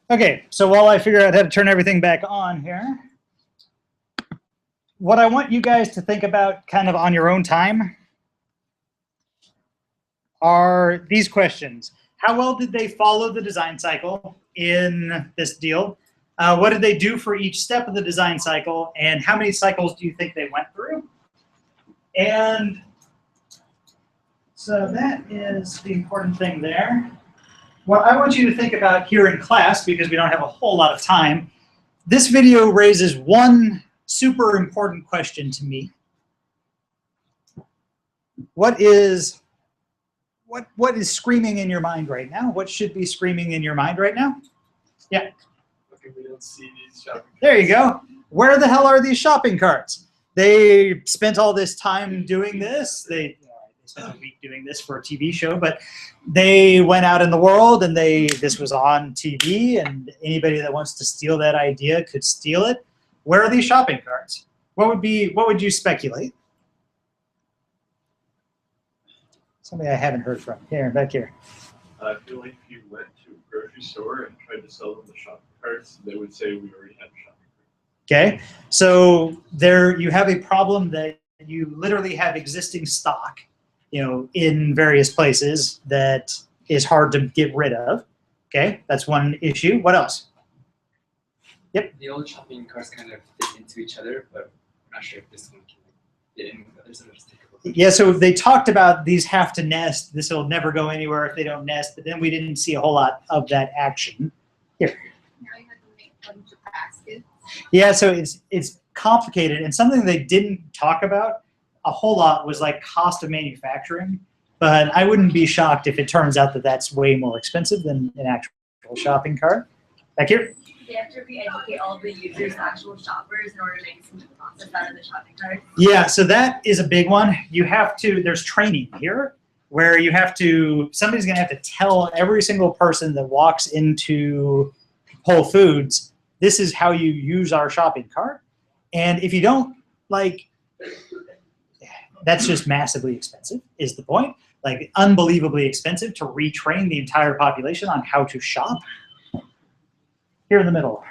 Okay, so while I figure out how to turn everything back on here, what I want you guys to think about kind of on your own time are these questions. How well did they follow the design cycle in this deal? What did they do for each step of the design cycle? And how many cycles do you think they went through? And so that is the important thing there. What I want you to think about here in class, because we don't have a whole lot of time, this video raises one super important question to me. What is screaming in your mind right now? What should be screaming in your mind right now? Yeah. Okay, we don't see these shopping carts. There you go. Where the hell are these shopping carts? They spent all this time doing this. They spent a week doing this for a TV show, but they went out in the world and this was on TV, and anybody that wants to steal that idea could steal it. Where are these shopping carts? What would you speculate? Somebody I haven't heard from. Here, back here. I feel like if you went to a grocery store and tried to sell them the shopping carts, they would say we already had a shopping cart. Okay, so there you have a problem that you literally have existing stock, in various places that is hard to get rid of. Okay, that's one issue. What else? Yep. The old shopping carts kind of fit into each other, but I'm not sure if this one can fit in with others. So just take a look. Yeah, so they talked about these have to nest. This will never go anywhere if they don't nest, but then we didn't see a whole lot of that action. Here. Now you have to make a bunch of baskets. Yeah, so it's complicated, and something they didn't talk about a whole lot was like cost of manufacturing, but I wouldn't be shocked if it turns out that that's way more expensive than an actual shopping cart. Back here. They have to re-educate all the users, actual shoppers, in order to make some process out of the shopping cart. Yeah, so that is a big one. You have to, there's training here where you have to, somebody's gonna have to tell every single person that walks into Whole Foods, this is how you use our shopping cart. And if you don't, that's just massively expensive, is the point. Like, unbelievably expensive to retrain the entire population on how to shop. Here in the middle.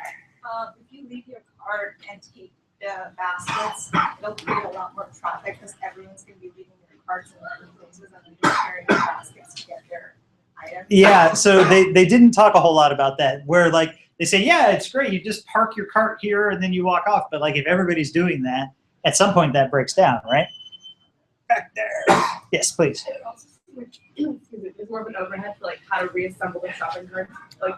If you leave your cart and take the baskets, it'll create a lot more traffic because everyone's going to be leaving their carts in other places and then just carrying the baskets to get their items. Yeah, so they didn't talk a whole lot about that, where they say, yeah, it's great, you just park your cart here and then you walk off. But if everybody's doing that, at some point that breaks down, right? Back there. Yes, please. There's more of an overhead for how to reassemble the shopping cart,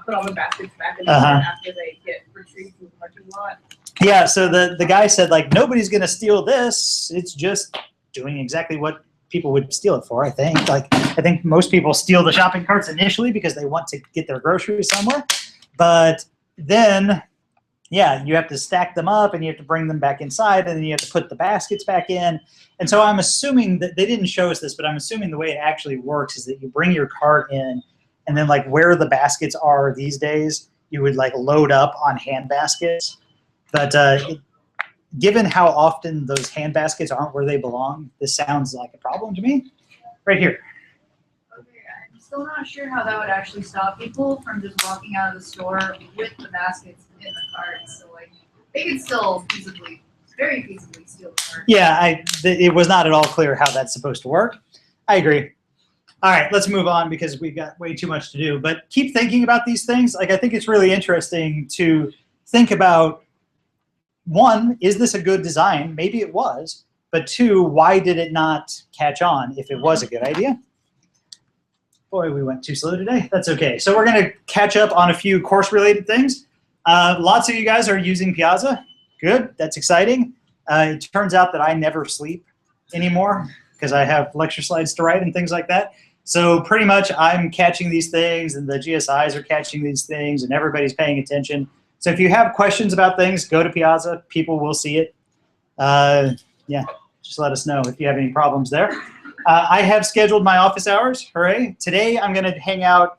put all the baskets back in the cart after they get retrieved from the parking lot. Yeah, so the guy said nobody's gonna steal this. It's just doing exactly what people would steal it for, I think. I think most people steal the shopping carts initially because they want to get their groceries somewhere. But then, yeah, you have to stack them up and you have to bring them back inside and then you have to put the baskets back in. And so I'm assuming that they didn't show us this, but I'm assuming the way it actually works is that you bring your cart in and then where the baskets are these days, you would load up on hand baskets. But given how often those hand baskets aren't where they belong, this sounds like a problem to me. Right here. Okay, I'm still not sure how that would actually stop people from just walking out of the store with the baskets in the cart. So they could still very feasibly steal the cart. Yeah, it was not at all clear how that's supposed to work. I agree. All right, let's move on because we've got way too much to do. But keep thinking about these things. I think it's really interesting to think about, one, is this a good design? Maybe it was. But two, why did it not catch on if it was a good idea? Boy, we went too slow today. That's okay. So we're going to catch up on a few course-related things. Lots of you guys are using Piazza. Good. That's exciting. It turns out that I never sleep anymore because I have lecture slides to write and things like that. So pretty much I'm catching these things and the GSIs are catching these things and everybody's paying attention. So if you have questions about things, go to Piazza. People will see it. Yeah, just let us know if you have any problems there. I have scheduled my office hours. Hooray. Today I'm going to hang out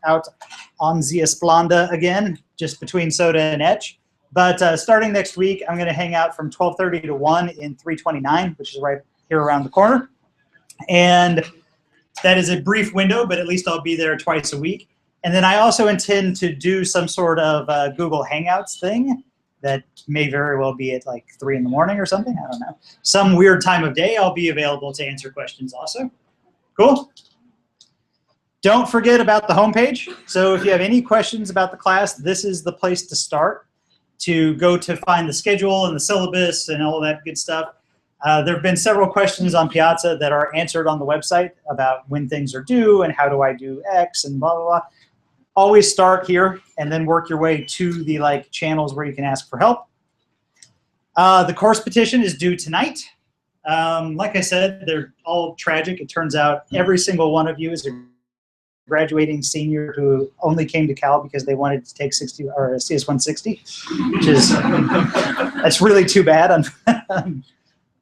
on the Esplanda again, just between Soda and Etch. But starting next week, I'm going to hang out from 12:30 to 1 in 329, which is right here around the corner. And that is a brief window, but at least I'll be there twice a week. And then I also intend to do some sort of Google Hangouts thing that may very well be at like 3 in the morning or something. I don't know. Some weird time of day, I'll be available to answer questions also. Cool? Don't forget about the homepage. So if you have any questions about the class, this is the place to start, to go to find the schedule and the syllabus and all that good stuff. There have been several questions on Piazza that are answered on the website about when things are due and how do I do X and blah, blah, blah. Always start here and then work your way to the channels where you can ask for help. The course petition is due tonight. Like I said, they're all tragic. It turns out every single one of you is a graduating senior who only came to Cal because they wanted to take CS160, which is that's really too bad.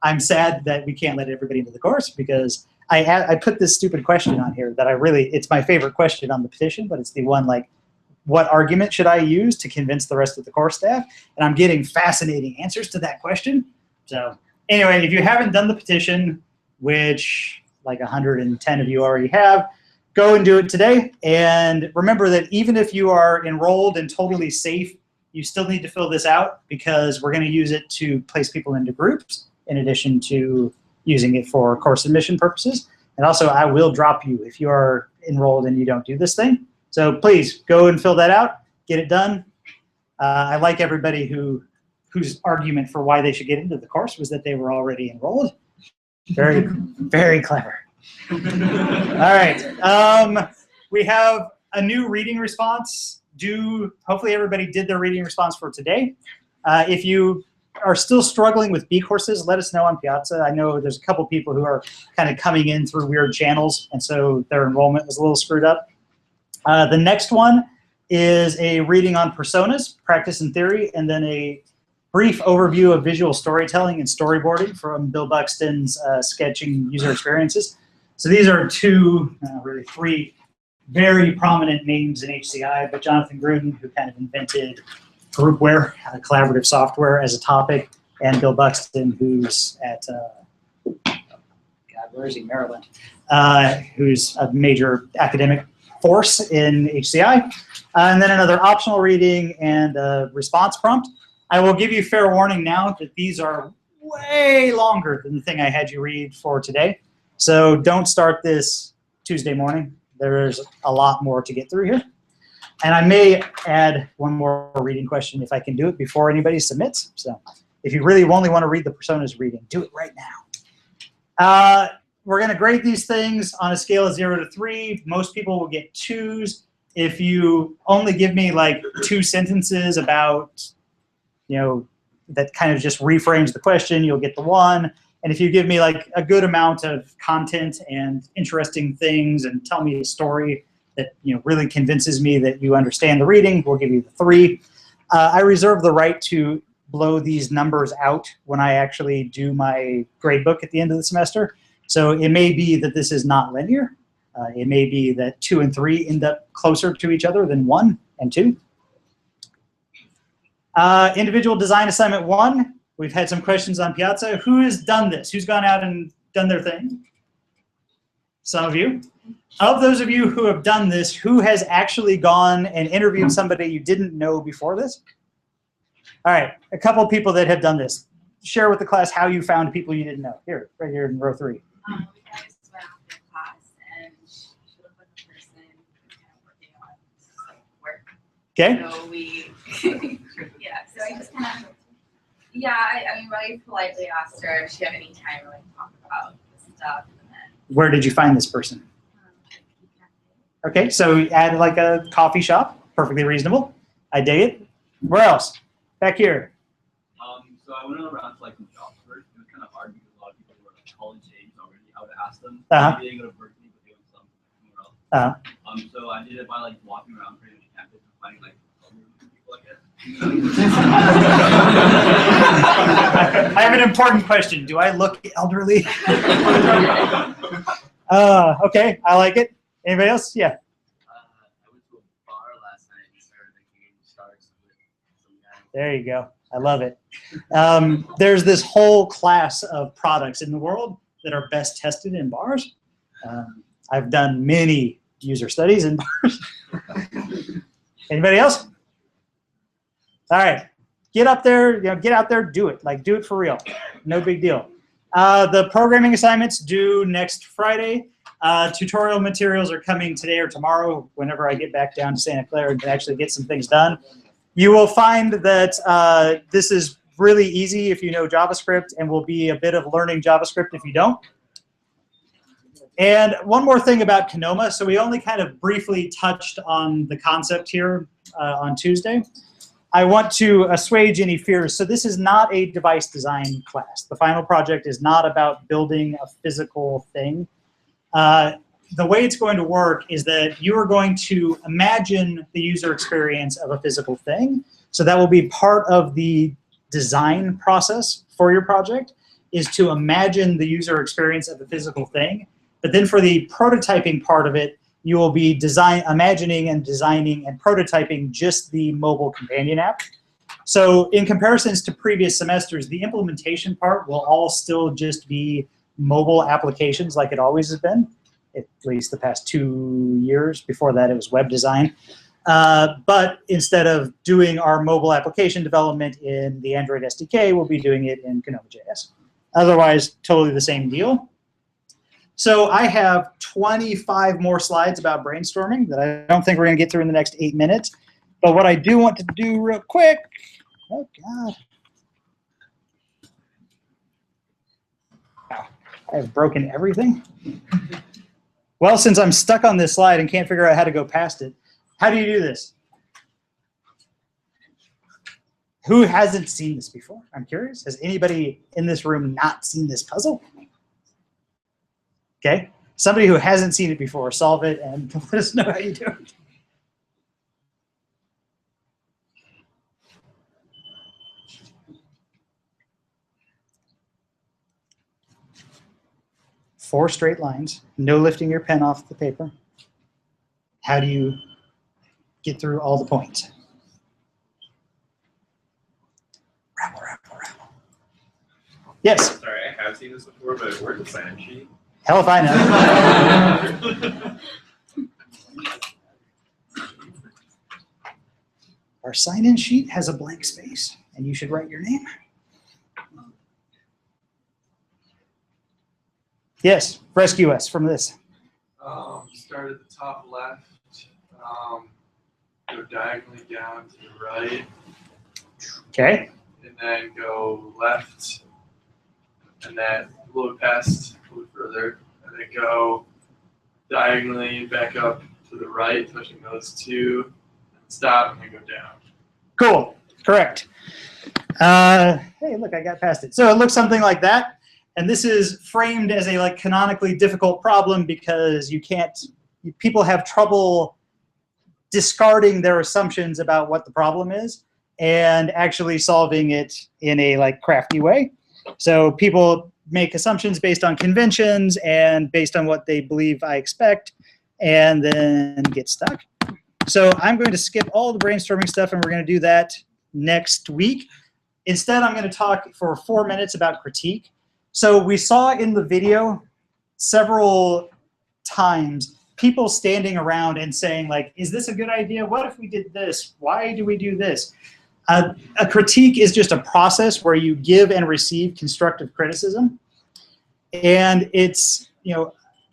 I'm sad that we can't let everybody into the course because I put this stupid question on here that it's my favorite question on the petition, but it's the one what argument should I use to convince the rest of the course staff? And I'm getting fascinating answers to that question. So anyway, if you haven't done the petition, which like 110 of you already have, go and do it today. And remember that even if you are enrolled and totally safe, you still need to fill this out because we're going to use it to place people into groups in addition to using it for course admission purposes. And also, I will drop you if you are enrolled and you don't do this thing. So please go and fill that out, get it done. I like everybody whose argument for why they should get into the course was that they were already enrolled. Very, very clever. All right, we have a new reading response due. Hopefully everybody did their reading response for today. If you are still struggling with B courses, let us know on Piazza. I know there's a couple people who are kind of coming in through weird channels, and so their enrollment was a little screwed up. The next one is a reading on personas, practice and theory, and then a brief overview of visual storytelling and storyboarding from Bill Buxton's sketching user experiences. So these are really three very prominent names in HCI, but Jonathan Gruden, who kind of invented groupware, collaborative software as a topic, and Bill Buxton, who's at, where is he, Maryland, who's a major academic force in HCI. And then another optional reading and a response prompt. I will give you fair warning now that these are way longer than the thing I had you read for today. So don't start this Tuesday morning. There's a lot more to get through here. And I may add one more reading question if I can do it before anybody submits. So if you really only want to read the personas reading, do it right now. We're going to grade these things on a scale of 0 to 3. Most people will get 2s. If you only give me like 2 sentences about, that kind of just reframes the question, you'll get the 1. And if you give me like a good amount of content and interesting things and tell me a story that really convinces me that you understand the reading, we'll give you the 3. I reserve the right to blow these numbers out when I actually do my grade book at the end of the semester. So it may be that this is not linear. It may be that 2 and 3 end up closer to each other than 1 and 2. Individual design assignment 1. We've had some questions on Piazza. Who has done this? Who's gone out and done their thing? Some of you. Of those of you who have done this, who has actually gone and interviewed somebody you didn't know before this? All right, a couple people that have done this. Share with the class how you found people you didn't know. Here, right here in row 3. We guys went out in class and she looked like a person kind of working on work. Okay. So we, yeah, so I just kind of, I mean, really politely asked her if she had any time to talk about this stuff. And then, where did you find this person? Okay, so at like a coffee shop, perfectly reasonable. I dig it. Where else? Back here. So I went around to some job search. It was kind of hard because a lot of people were college age already. I would ask them. Maybe they go to Berkeley, but they went somewhere else. So I did it by walking around pretty much campus and finding people, I guess. I have an important question. Do I look elderly? Okay, I like it. Anybody else? Yeah. I went to a bar last night and started making stars with some guy. There you go. I love it. There's this whole class of products in the world that are best tested in bars. I've done many user studies in bars. Anybody else? All right, get up there, get out there, do it. Like, do it for real. No big deal. The programming assignments due next Friday. Tutorial materials are coming today or tomorrow whenever I get back down to Santa Clara and can actually get some things done. You will find that this is really easy if you know JavaScript, and will be a bit of learning JavaScript if you don't. And one more thing about Canoma. So we only kind of briefly touched on the concept here on Tuesday. I want to assuage any fears. So this is not a device design class. The final project is not about building a physical thing. The way it's going to work is that you are going to imagine the user experience of a physical thing. So that will be part of the design process for your project, is to imagine the user experience of the physical thing. But then for the prototyping part of it, you will be imagining and designing and prototyping just the mobile companion app. So in comparisons to previous semesters, the implementation part will all still just be mobile applications like it always has been, at least the past 2 years. Before that, it was web design. But instead of doing our mobile application development in the Android SDK, we'll be doing it in Canoma.js. Otherwise, totally the same deal. So I have 25 more slides about brainstorming that I don't think we're going to get through in the next 8 minutes. But what I do want to do real quick, oh God. Wow, I have broken everything. Well, since I'm stuck on this slide and can't figure out how to go past it, how do you do this? Who hasn't seen this before? I'm curious. Has anybody in this room not seen this puzzle? Okay, somebody who hasn't seen it before, solve it and let us know how you do it. Four straight lines, no lifting your pen off the paper. How do you get through all the points? Rabble, rabble, rabble. Yes? Sorry, I have seen this before, but where's the sign-in sheet? Hell if I know. Our sign-in sheet has a blank space, and you should write your name. Yes, rescue us from this. Start at the top left, go diagonally down to the right. Okay. And then go left, and then a little past, a little further, and then go diagonally back up to the right, touching those two, and stop, and then go down. Cool, correct. Hey, look, I got past it. So it looks something like that. And this is framed as a canonically difficult problem because people have trouble discarding their assumptions about what the problem is and actually solving it in a crafty way. So people make assumptions based on conventions and based on what they believe I expect, and then get stuck. So I'm going to skip all the brainstorming stuff, and we're going to do that next week. Instead, I'm going to talk for 4 minutes about critique. So we saw in the video several times people standing around and saying, is this a good idea? What if we did this? Why do we do this? A critique is just a process where you give and receive constructive criticism. And it's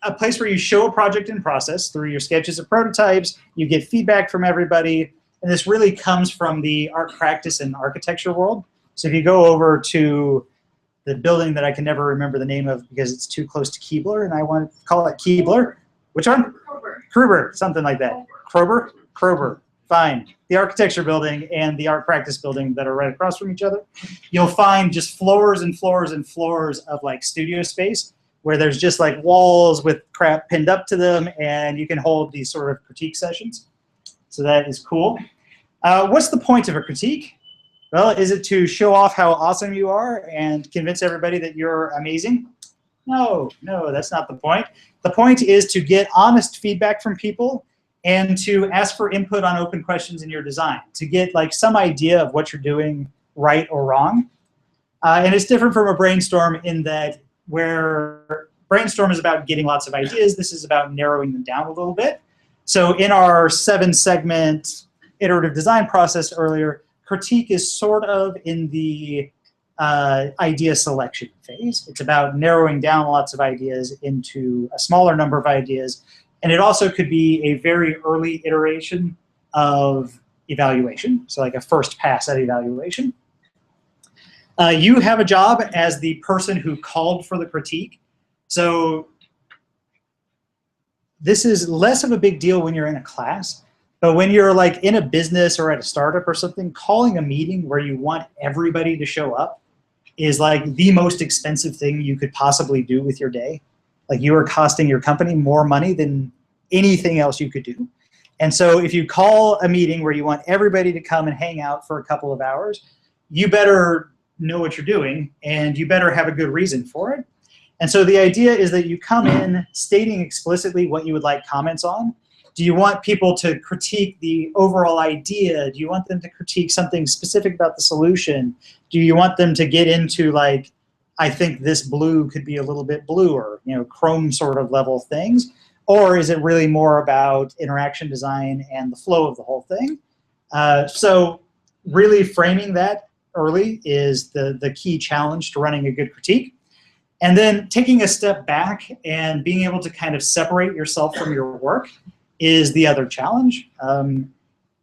a place where you show a project in process through your sketches of prototypes. You get feedback from everybody. And this really comes from the art practice and architecture world. So if you go over to the building that I can never remember the name of because it's too close to Keebler, and I want to call it Keebler. Which one? Kroeber, something like that. Kroeber, fine. The architecture building and the art practice building that are right across from each other. You'll find just floors and floors and floors of studio space where there's just walls with crap pinned up to them, and you can hold these sort of critique sessions. So that is cool. What's the point of a critique? Well, is it to show off how awesome you are and convince everybody that you're amazing? No, that's not the point. The point is to get honest feedback from people and to ask for input on open questions in your design, to get some idea of what you're doing right or wrong. And it's different from a brainstorm in that where brainstorm is about getting lots of ideas, this is about narrowing them down a little bit. So in our 7-segment iterative design process earlier, critique is sort of in the idea selection phase. It's about narrowing down lots of ideas into a smaller number of ideas. And it also could be a very early iteration of evaluation, so like a first pass at evaluation. You have a job as the person who called for the critique. So this is less of a big deal when you're in a class, but when you're like in a business or at a startup or something, calling a meeting where you want everybody to show up is like the most expensive thing you could possibly do with your day. Like you are costing your company more money than anything else you could do. And so if you call a meeting where you want everybody to come and hang out for a couple of hours, you better know what you're doing and you better have a good reason for it. And so the idea is that you come in stating explicitly what you would like comments on. Do you want people to critique the overall idea? Do you want them to critique something specific about the solution? Do you want them to get into like, I think this blue could be a little bit bluer, you know, Chrome sort of level things? Or is it really more about interaction design and the flow of the whole thing? So really framing that early is the key challenge to running a good critique. And then taking a step back and being able to kind of separate yourself from your work is the other challenge.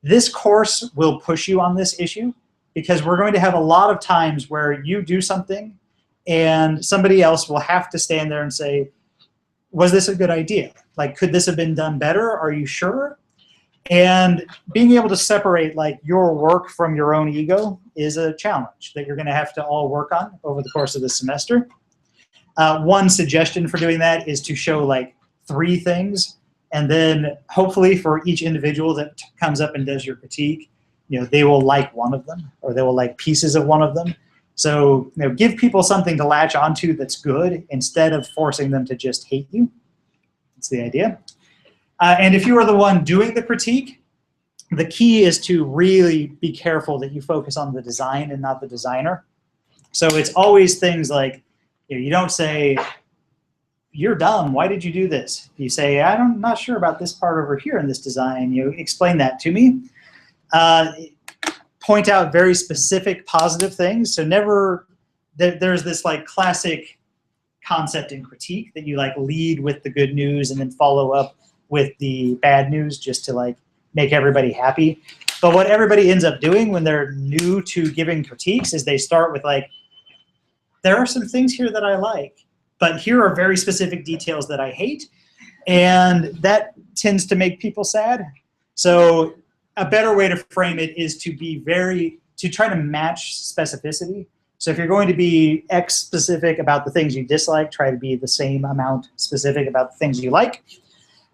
This course will push you on this issue because we're going to have a lot of times where you do something and somebody else will have to stand there and say, was this a good idea? Like, could this have been done better? Are you sure? And being able to separate like your work from your own ego is a challenge that you're going to have to all work on over the course of the semester. One suggestion for doing that is to show like 3 things, and then hopefully for each individual that comes up and does your critique, you know, they will like one of them or they will like pieces of one of them. So, you know, give people something to latch onto that's good instead of forcing them to just hate you. That's the idea. And if you are the one doing the critique, the key is to really be careful that you focus on the design and not the designer. So it's always things like, you know, you don't say, you're dumb, why did you do this? You say, I'm not sure about this part over here in this design. You explain that to me. Point out very specific positive things. So never, there's this like classic concept in critique that you like lead with the good news and then follow up with the bad news just to like make everybody happy. But what everybody ends up doing when they're new to giving critiques is they start with like, there are some things here that I like, but here are very specific details that I hate. And that tends to make people sad. So a better way to frame it is to be to try to match specificity. So if you're going to be X specific about the things you dislike, try to be the same amount specific about the things you like.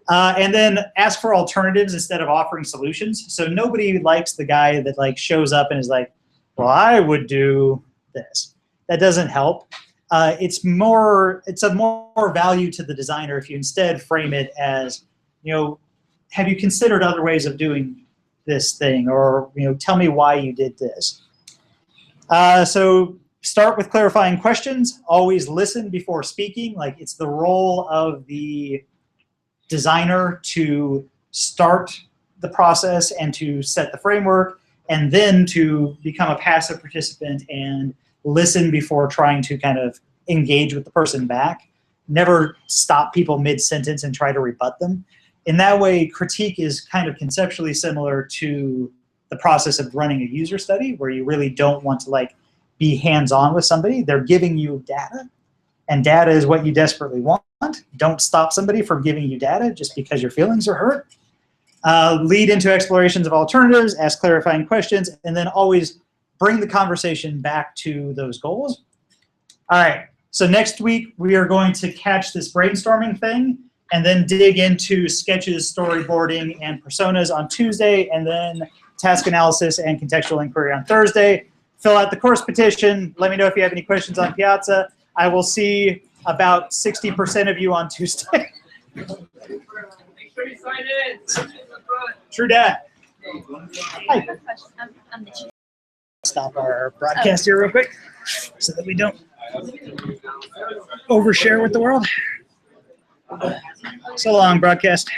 And then ask for alternatives instead of offering solutions. So nobody likes the guy that like shows up and is like, well, I would do this. That doesn't help. It's of more value to the designer if you instead frame it as, you know, have you considered other ways of doing this thing? Or, you know, tell me why you did this. So start with clarifying questions. Always listen before speaking. Like, it's the role of the designer to start the process and to set the framework, and then to become a passive participant and listen before trying to kind of engage with the person back. Never stop people mid-sentence and try to rebut them. In that way, critique is kind of conceptually similar to the process of running a user study, where you really don't want to like be hands-on with somebody. They're giving you data, and data is what you desperately want. Don't stop somebody from giving you data just because your feelings are hurt. Lead into explorations of alternatives, ask clarifying questions, and then always bring the conversation back to those goals. All right, so next week we are going to catch this brainstorming thing and then dig into sketches, storyboarding, and personas on Tuesday, and then task analysis and contextual inquiry on Thursday. Fill out the course petition. Let me know if you have any questions on Piazza. I will see about 60% of you on Tuesday. Make sure you sign in. True dat. Hi. I'm the chief. Stop our broadcast here real quick so that we don't overshare with the world. So long, broadcast.